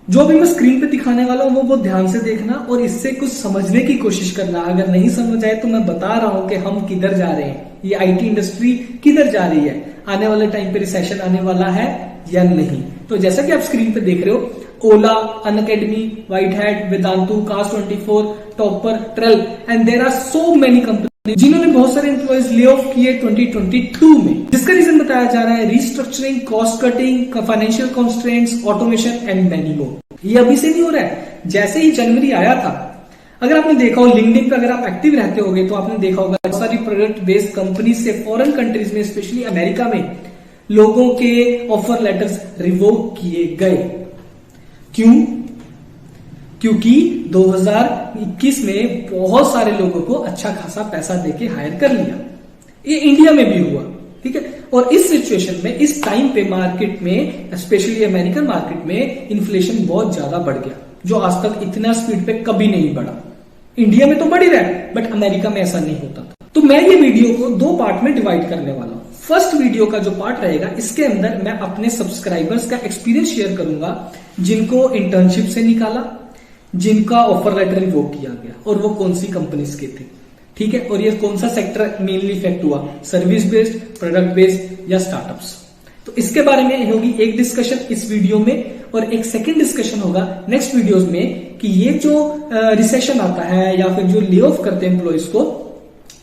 जो भी मैं स्क्रीन पे दिखाने वाला हूं वो बहुत ध्यान से देखना और इससे कुछ समझने की कोशिश करना। अगर नहीं समझ आए तो मैं बता रहा हूं कि हम किधर जा रहे हैं, ये आईटी इंडस्ट्री किधर जा रही है, आने वाले टाइम पे रिसेशन आने वाला है या नहीं। तो जैसा कि आप स्क्रीन पे देख रहे हो, Ola, Unacademy, White Hat, Vedantu, कास्ट24, Toppr, Trell and there are so many company जिन्होंने बहुत सारे एम्प्लॉयज ले ऑफ किए 2022 में, जिसका रीजन बताया जा रहा है restructuring, cost cutting, financial constraints, automation and many more. ये अभी से नहीं हो रहा है, जैसे ही जनवरी आया था। अगर आपने देखा हो लिंक्डइन पे, अगर आप एक्टिव रहते होगे तो आपने देखा होगा बहुत सारी प्रोडक्ट बेस्ड कंपनी से फॉरेन कंट्रीज में, स्पेशली अमेरिका में, लोगों के ऑफर लेटर्स रिवोक किए गए। क्यों? क्योंकि 2021 में बहुत सारे लोगों को अच्छा खासा पैसा देके हायर कर लिया। ये इंडिया में भी हुआ, ठीक है। और इस सिचुएशन में, इस टाइम पे मार्केट में, स्पेशली अमेरिकन मार्केट में, इन्फ्लेशन बहुत ज्यादा बढ़ गया, जो आज तक इतना स्पीड पे कभी नहीं बढ़ा। इंडिया में तो बढ़ ही रहा है, बट अमेरिका में ऐसा नहीं होता था। तो मैं ये वीडियो को दो पार्ट में डिवाइड करने वाला हूं। फर्स्ट वीडियो का जो पार्ट रहेगा, इसके अंदर मैं अपने सब्सक्राइबर्स का एक्सपीरियंस शेयर करूंगा, जिनको इंटर्नशिप से निकाला, जिनका ऑफर लेटर रिवोक किया गया, और वो कौन सी कंपनीज के थे, ठीक है। और ये कौन सा सेक्टर मेनली इफेक्ट हुआ, सर्विस बेस्ड, प्रोडक्ट बेस्ड या स्टार्टअप्स। तो इसके बारे में होगी एक डिस्कशन इस वीडियो में, और एक सेकंड डिस्कशन होगा नेक्स्ट वीडियोस में कि ये जो रिसेशन आता है या फिर जो ले ऑफ करते हैं एम्प्लॉयज को,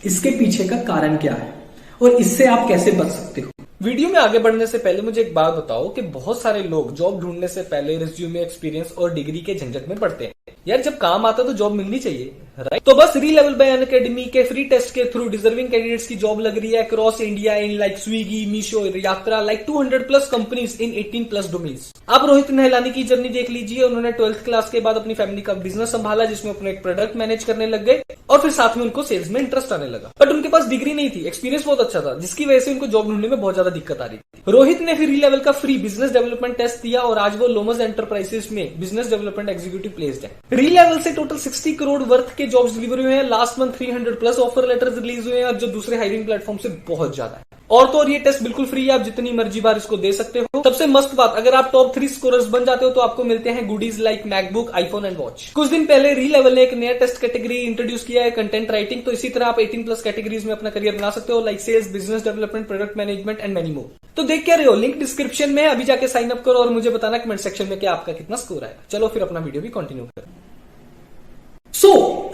इसके पीछे का कारण क्या है और इससे आप कैसे बच सकते हो। वीडियो में आगे बढ़ने से पहले मुझे एक बात बताओ कि बहुत सारे लोग जॉब ढूंढने से पहले रिज्यूमे, एक्सपीरियंस और डिग्री के झंझट में पड़ते हैं। यार जब काम आता तो जॉब मिलनी चाहिए, राइट। तो बस रीलेवल बाय अनअकैडमी के फ्री टेस्ट के थ्रू डिजर्विंग कैंडिडेट्स की जॉब लग रही है across India in like Swiggy, Meesho, यात्रा, लाइक 200+ कंपनीज इन 18+ डोमेन्स। आप रोहित नहलानी की जर्नी देख लीजिए। उन्होंने 12th क्लास के बाद अपनी फैमिली का बिजनेस संभाला, जिसमें अपने एक प्रोडक्ट मैनेज करने लग गए, और फिर साथ में उनको सेल्स में इंटरेस्ट आने लगा। बट उनके पास डिग्री नहीं थी, एक्सपीरियंस बहुत अच्छा था, जिसकी वजह से उनको जॉब ढूंढने में बहुत ज्यादा दिक्कत आ रही थी। रोहित ने फिर रीलेवल का फ्री बिजनेस डेवलपमेंट टेस्ट दिया और आज वो लोमस एंटरप्राइजेस में बिजनेस डेवलपमेंट एग्जीक्यूटिव प्लेस्ड है। रीलेवल से टोटल 60 करोड़ वर्थ के जॉब्स डिलीवर हुए हैं। Last month 300+ offer letters release हुए हैं, और जो दूसरे हायरिंग प्लेटफॉर्म से बहुत ज्यादा है। और तो और ये टेस्ट बिल्कुल फ्री है, आप जितनी मर्जी बार इसको दे सकते हो। सबसे मस्त बात, अगर आप टॉप 3 स्कोरर्स बन जाते हो तो आपको मिलते हैं goodies like MacBook, iPhone and watch. कुछ दिन पहले रीलेवल ने एक नया टेस्ट कैटेगरी इंट्रोड्यूस किया है, कंटेंट राइटिंग। तो इसी तरह आप 18+ कैटेगरीज में अपना करियर बना सकते हो, like sales, business development, product management and many more. तो देख क्या रहे हो, लिंक डिस्क्रिप्शन में, अभी जाके साइन अप करो और मुझे बताना कमेंट सेक्शन में कि आपका कितना स्कोर आया। चलो फिर अपना वीडियो भी कंटिन्यू करें।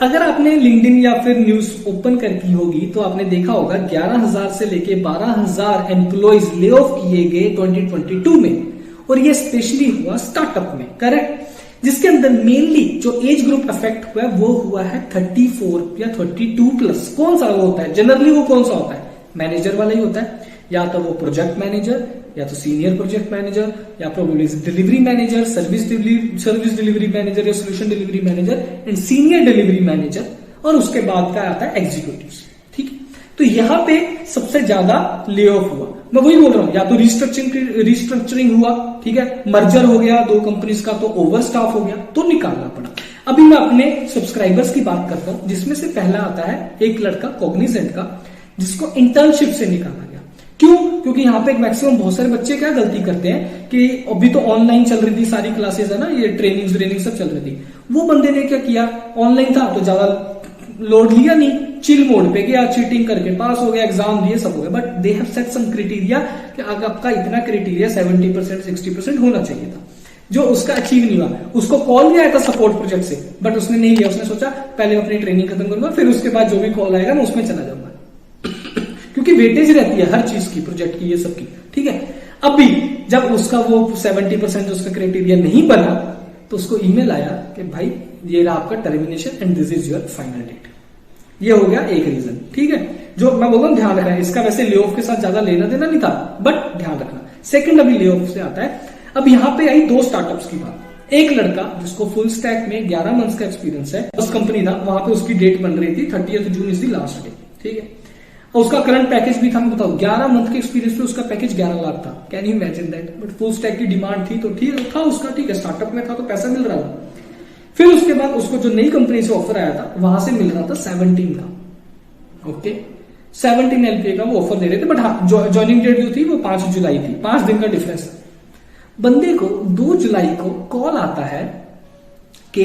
अगर आपने लिंक्डइन या फिर न्यूज ओपन करकी होगी तो आपने देखा होगा 11,000 से लेके 12,000 एम्प्लॉइज ले ऑफ किए गए 2022 में, और ये स्पेशली हुआ स्टार्टअप में, करेक्ट। जिसके अंदर मेनली जो एज ग्रुप अफेक्ट हुआ है वो हुआ है 34 या 32+। कौन सा वो होता है जनरली, वो कौन सा होता है, मैनेजर वाला ही होता है, या तो वो प्रोजेक्ट मैनेजर, या तो सीनियर प्रोजेक्ट मैनेजर, या probably delivery manager, service delivery manager या solution delivery manager and senior delivery manager, और उसके बाद का आता है एग्जीक्यूटिव, ठीक है। तो यहां पे सबसे ज्यादा ले ऑफ हुआ। मैं वही बोल रहा हूं, या तो रिस्ट्रक्चरिंग हुआ, ठीक है, मर्जर हो गया दो कंपनीज का, तो ओवर स्टाफ हो गया, तो निकालना पड़ा। अभी मैं अपने सब्सक्राइबर्स की बात करता हूं, जिसमें से पहला आता है एक लड़का कॉग्निजेंट का, जिसको इंटर्नशिप से निकाला गया। क्यों? क्योंकि यहाँ पे एक मैक्सिमम बहुत सारे बच्चे क्या गलती करते हैं कि अभी तो ऑनलाइन चल रही थी सारी क्लासेस, है ना, ये ट्रेनिंग सब चल रही थी। वो बंदे ने क्या किया, ऑनलाइन था तो ज्यादा लोड लिया नहीं, चिल मोड पे गया, चीटिंग करके पास हो गया, एग्जाम दिए, सब हो गया। But they have set some criteria कि आपका इतना क्राइटेरिया 70% 60% होना चाहिए था, जो उसका अचीव नहीं हुआ। उसको कॉल भी आया था सपोर्ट प्रोजेक्ट से, बट उसने नहीं लिया। उसने सोचा पहले अपनी ट्रेनिंग खत्म करूंगा, फिर उसके बाद जो भी कॉल आएगा मैं उसमें चला जाऊंगा, क्योंकि वेटेज रहती है हर चीज की, प्रोजेक्ट की, ये सब की, ठीक है। अभी जब उसका वो 70% उसका क्राइटेरिया नहीं बना, तो उसको ईमेल आया कि भाई ये रहा आपका termination and this is your final date. ये हो गया एक रीजन, ठीक है, जो मैं बोल रहा हूं ध्यान रखना है। इसका वैसे ले ऑफ के साथ ज्यादा लेना देना नहीं था, बट ध्यान रखना। सेकंड अभी ले ऑफ से आता है। अब यहाँ पे आई दो स्टार्टअप्स की बात। एक लड़का जिसको फुल स्टैक में 11 मंथ्स का एक्सपीरियंस है, उस कंपनी था, वहां पे उसकी डेट बन रही थी 30 June is the last day, ठीक है। और उसका करंट पैकेज भी था, मैं बताऊं 11 मंथ के एक्सपीरियंस पे उसका पैकेज 11 लाख था। Can you imagine that. But full stack की डिमांड थी तो ठीक था उसका, ठीक है, स्टार्टअप में था तो पैसा मिल रहा था। फिर उसके बाद उसको जो नई कंपनी से ऑफर आया था, वहां से मिल रहा था 17 का, ओके, 17 LPA का वो ऑफर दे रहे थे। बट हाँ, ज्वाइनिंग डेट जो थी वो 5 जुलाई थी, 5 दिन का डिफरेंस था। बंदे को 2 जुलाई को कॉल आता है कि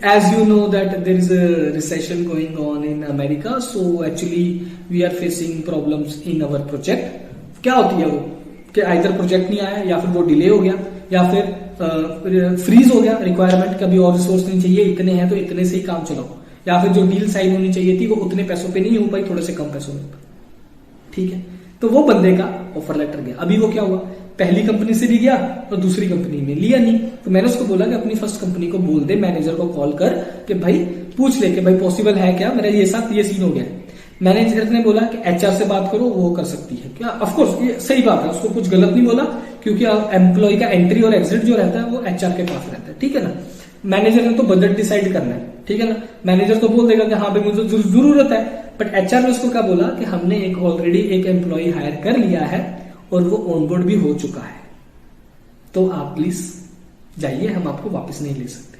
as you know that there is a recession going on in America, so actually we are facing problems in our project. क्या होती है वो कि आइदर प्रोजेक्ट नहीं आया, या फिर वो डिले हो गया, या फिर फ्रीज हो गया, रिक्वायरमेंट कभी और रिसोर्स नहीं चाहिए, इतने हैं तो इतने से ही काम चलाओ, या फिर जो डील साइन होनी चाहिए थी वो उतने पैसों पे नहीं हो पाई, थोड़े से कम पैसों में। ठीक है, तो वो बंदे का ऑफर लेटर गया। अभी वो क्या हुआ, पहली कंपनी से भी गया और दूसरी कंपनी में लिया नहीं। तो मैंने उसको बोला कि अपनी फर्स्ट कंपनी को बोल दे, मैनेजर को कॉल कर कि भाई पूछ ले कि भाई पॉसिबल है क्या, मेरा ये साथ ये सीन हो गया। मैनेजर ने बोला कि एचआर से बात करो, वो कर सकती है क्या। ऑफकोर्स ये सही बात है, उसको कुछ गलत नहीं बोला, क्योंकि एम्प्लॉय का एंट्री और एग्जिट जो रहता है वो एचआर के पास रहता है। ठीक है ना, मैनेजर ने तो बजट डिसाइड करना है। ठीक है ना, मैनेजर तो बोल देगा कि हाँ भाई मुझे जरूरत है, बट एचआर ने उसको क्या बोला कि हमने ऑलरेडी एक एम्प्लॉय हायर कर लिया है और वो ऑनबोर्ड भी हो चुका है, तो आप प्लीज जाइए, हम आपको वापस नहीं ले सकते।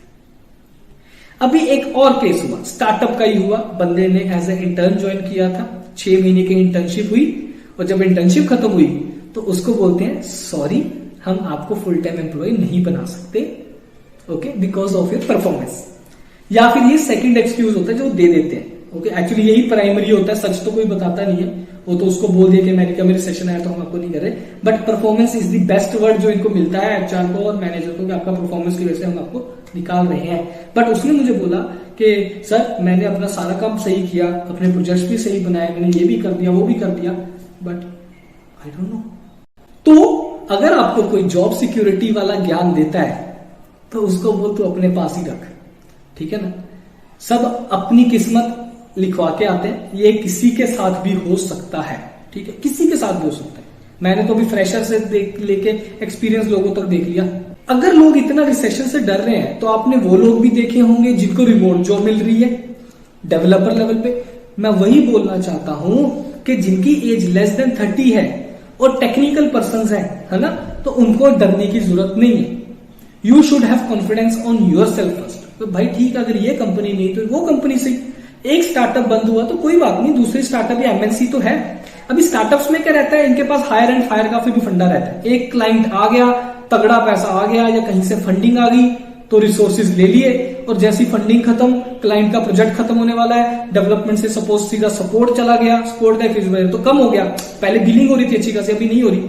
अभी एक और केस हुआ, स्टार्टअप का ही हुआ। बंदे ने एज ए इंटर्न ज्वाइन किया था, 6 महीने की इंटर्नशिप हुई, और जब इंटर्नशिप खत्म हुई तो उसको बोलते हैं सॉरी, हम आपको फुल टाइम एम्प्लॉय नहीं बना सकते, okay, because of your performance. या फिर ये सेकंड एक्सक्यूज होता है जो दे देते हैं, ओके। एक्चुअली यही प्राइमरी होता है, सच तो कोई बताता नहीं है, वो तो उसको बोल दिया कि अमेरिका में रिसेशन आया तो हम आपको नहीं कर रहे, but performance is the best word जो इनको मिलता है एचआर को और मैनेजर को कि आपका परफॉर्मेंस की वजह से हम आपको निकाल रहे हैं। बट उसने मुझे बोला कि सर मैंने अपना सारा काम सही किया, अपने प्रोजेक्ट्स भी सही बनाए, मैंने ये भी कर दिया वो भी कर दिया, बट आई डोंट नो। तो अगर आपको कोई जॉब सिक्योरिटी वाला ज्ञान देता है तो उसको बोल तो अपने पास ही रख। ठीक है ना, सब अपनी किस्मत लिखवा के आते हैं, ये किसी के साथ भी हो सकता है। ठीक है, किसी के साथ भी हो सकता है। मैंने तो अभी फ्रेशर से लेके एक्सपीरियंस लोगों तक देख लिया। अगर लोग इतना रिसेशन से डर रहे हैं तो आपने वो लोग भी देखे होंगे जिनको रिमोट जॉब मिल रही है डेवलपर लेवल पे। मैं वही बोलना चाहता हूं कि जिनकी एज लेस देन 30 है और टेक्निकल पर्सन है ना, तो उनको डरने की जरूरत नहीं है। You should have confidence on your self first. तो भाई ठीक है, अगर ये कंपनी नहीं तो वो कंपनी से एक स्टार्टअप बंद हुआ तो कोई बात नहीं, दूसरी स्टार्टअप या एमएनसी तो है। अभी स्टार्टअप्स में क्या रहता है, इनके पास हायर एंड फायर का भी फंडा रहता है। एक क्लाइंट आ गया, तगड़ा पैसा आ गया, या कहीं से फंडिंग आ गई तो रिसोर्सेज ले लिए, और जैसी फंडिंग खत्म, क्लाइंट का प्रोजेक्ट खत्म होने वाला है, डेवलपमेंट से सपोज सीधा सपोर्ट चला गया, सपोर्ट का फीस तो कम हो गया, पहले बिलिंग हो रही थी अच्छी खासी, अभी नहीं हो रही,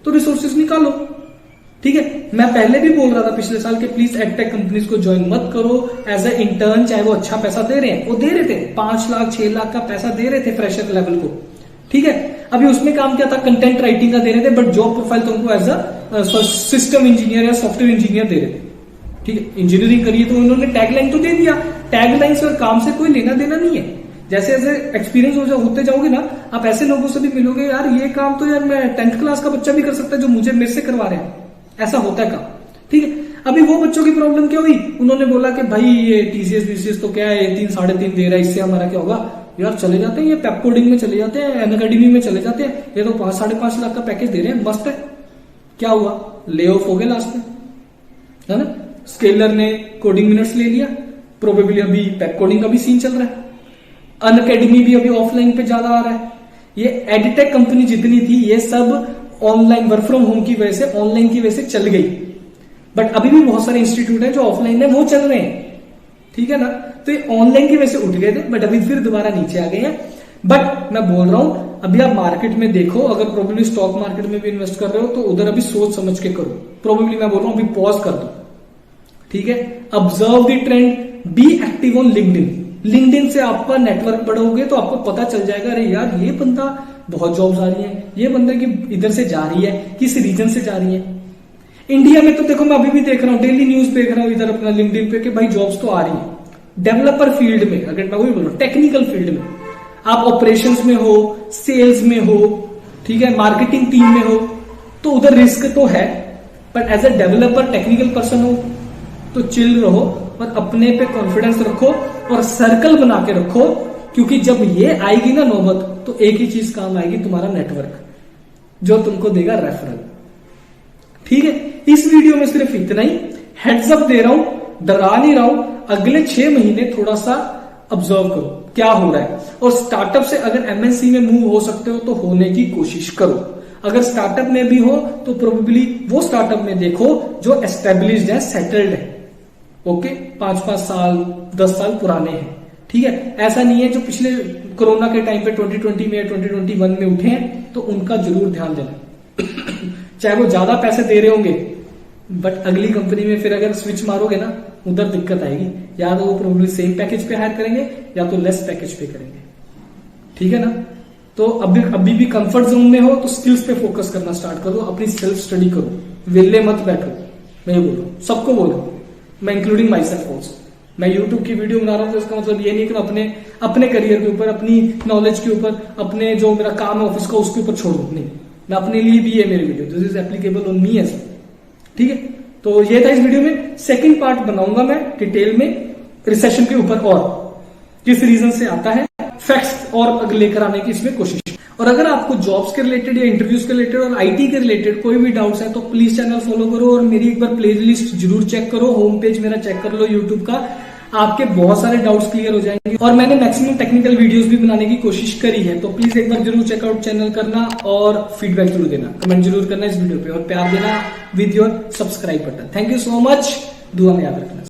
तो रिसोर्सेज निकालो। ठीक है, मैं पहले भी बोल रहा था पिछले साल के प्लीज एडटेक कंपनीज को ज्वाइन मत करो एज ए इंटर्न, चाहे वो अच्छा पैसा दे रहे हैं, वो दे रहे थे 5 लाख 6 लाख का पैसा दे रहे थे फ्रेशर लेवल को। ठीक है, अभी उसमें काम क्या था, कंटेंट राइटिंग का दे रहे थे, बट जॉब प्रोफाइल तुमको एज अ सिस्टम इंजीनियर या सॉफ्टवेयर इंजीनियर दे रहे थे। ठीक है, इंजीनियरिंग करिए तो उन्होंने टैगलाइन तो दे दिया, टैगलाइन से और काम से कोई लेना देना नहीं है। जैसे जैसे एक्सपीरियंस होते जाओगे ना, आप ऐसे लोगों से भी मिलोगे, यार ये काम तो यार मैं 10th क्लास का बच्चा भी कर सकता है जो मुझे मेरे से करवा रहे हैं, ऐसा होता है काम। ठीक है, अभी वो बच्चों की प्रॉब्लम क्या हुई, उन्होंने बोला कि भाई ये टीसीएस बीसीएस तो क्या है, 3 साढ़े 3 दे रहा है, इससे हमारा क्या होगा, यार चले जाते हैं, ये पेप कोडिंग में चले जाते हैं, अनअकैडमी में चले जाते हैं, ये तो 5 साढ़े 5 लाख का पैकेज दे रहे हैं, मस्त है। क्या हुआ, ले ऑफ हो गए लास्ट में, है ना। स्केलर ने कोडिंग मिनट्स ले लिया, प्रोबेबली अभी पेप कोडिंग का भी सीन चल रहा है, अनअकैडमी भी अभी ऑफलाइन पे ज्यादा आ रहा है। ये एडिटेक कंपनी जितनी थी ये सब ऑनलाइन वर्क फ्रॉम होम की वजह से, ऑनलाइन की वजह से चल गई, बट अभी भी बहुत सारे इंस्टीट्यूट हैं जो ऑफलाइन है वो चल रहे हैं। ठीक है ना, तो ये ऑनलाइन की वजह से उठ गए थे, बट अभी फिर दोबारा नीचे आ गए हैं। बट मैं बोल रहा हूं अभी आप मार्केट में देखो, अगर प्रोबेबली स्टॉक मार्केट में भी इन्वेस्ट कर रहे हो तो उधर अभी सोच समझ के करो। प्रोबेबली मैं बोल रहा हूं अभी पॉज कर दो। ठीक है, observe the trend, be active on LinkedIn. LinkedIn से आपका नेटवर्क बढ़ोगे तो आपको पता चल जाएगा, अरे यार ये बंदा बहुत जॉब्स आ रही है, ये बंदा की इधर से जा रही है, किस रीजन से जा रही है। इंडिया में तो देखो मैं अभी भी देख रहा हूं, डेली न्यूज देख रहा हूं इधर अपना लिंक्डइन पे कि भाई जॉब्स तो आ रही है। डेवलपर फील्ड में, अगर मैं वही बोल रहा हूं टेक्निकल फील्ड में, आप ऑपरेशंस में हो, सेल्स में हो, ठीक है, मार्केटिंग टीम में हो, तो उधर रिस्क तो है, but as a developer technical person हो तो चिल रहो और अपने पे कॉन्फिडेंस रखो और सर्कल बना के रखो, क्योंकि जब ये आएगी ना नौबत तो एक ही चीज काम आएगी, तुम्हारा नेटवर्क, जो तुमको देगा रेफरल। ठीक है, इस वीडियो में सिर्फ इतना ही, हेड्स अप दे रहा हूं, डरा नहीं रहा हूं। अगले 6 महीने थोड़ा सा ऑब्जर्व करो क्या हो रहा है, और स्टार्टअप से अगर एमएनसी में मूव हो सकते हो तो होने की कोशिश करो। अगर स्टार्टअप में भी हो तो प्रोबेबली वो स्टार्टअप में देखो जो एस्टेब्लिश्ड है, सेटल्ड है, ओके, 5-5 साल 10 साल पुराने हैं, ठीक है। ऐसा नहीं है जो पिछले कोरोना के टाइम पे 2020 में या 2021 में उठे हैं, तो उनका जरूर ध्यान देना। चाहे वो ज्यादा पैसे दे रहे होंगे बट अगली कंपनी में फिर अगर स्विच मारोगे ना, उधर दिक्कत आएगी। या तो वो प्रोबेबली सेम पैकेज पे हायर करेंगे या तो लेस पैकेज पे करेंगे, ठीक है ना। तो अभी भी कंफर्ट जोन में हो तो स्किल्स पे फोकस करना स्टार्ट करो, अपनी सेल्फ स्टडी करो, वेले मत बैठो। मैं ये बोल रहा हूं, सबको बोल रहा हूं, मैं इंक्लूडिंग माई सेल्फ ऑल्सो। मैं यूट्यूब की वीडियो बना रहा हूं तो इसका मतलब ये नहीं कि मैं अपने करियर के ऊपर, अपनी नॉलेज के ऊपर, अपने जो मेरा काम है ऑफिस का उसके ऊपर छोड़ दूं, नहीं, मैं अपने लिए भी है मेरी video, this is applicable on me as, ठीक है। तो ये था इस वीडियो में। सेकंड पार्ट बनाऊंगा मैं डिटेल में रिसेशन के ऊपर और किस रीजन से आता है, फैक्ट्स और लेकर आने की इसमें कोशिश। और अगर आपको जॉब्स के रिलेटेड या इंटरव्यूज के रिलेटेड और आईटी के रिलेटेड कोई भी डाउट्स है तो प्लीज चैनल फॉलो करो और मेरी एक बार प्लेलिस्ट जरूर चेक करो, होम पेज मेरा चेक कर लो यूट्यूब का, आपके बहुत सारे डाउट्स क्लियर हो जाएंगे। और मैंने मैक्सिमम टेक्निकल वीडियोस भी बनाने की कोशिश करी है, तो प्लीज एक बार जरूर चेकआउट चैनल करना और फीडबैक जरूर देना, कमेंट जरूर करना इस वीडियो पे और प्यार देना with your subscribe button. Thank you so much, दुआ में याद रखना।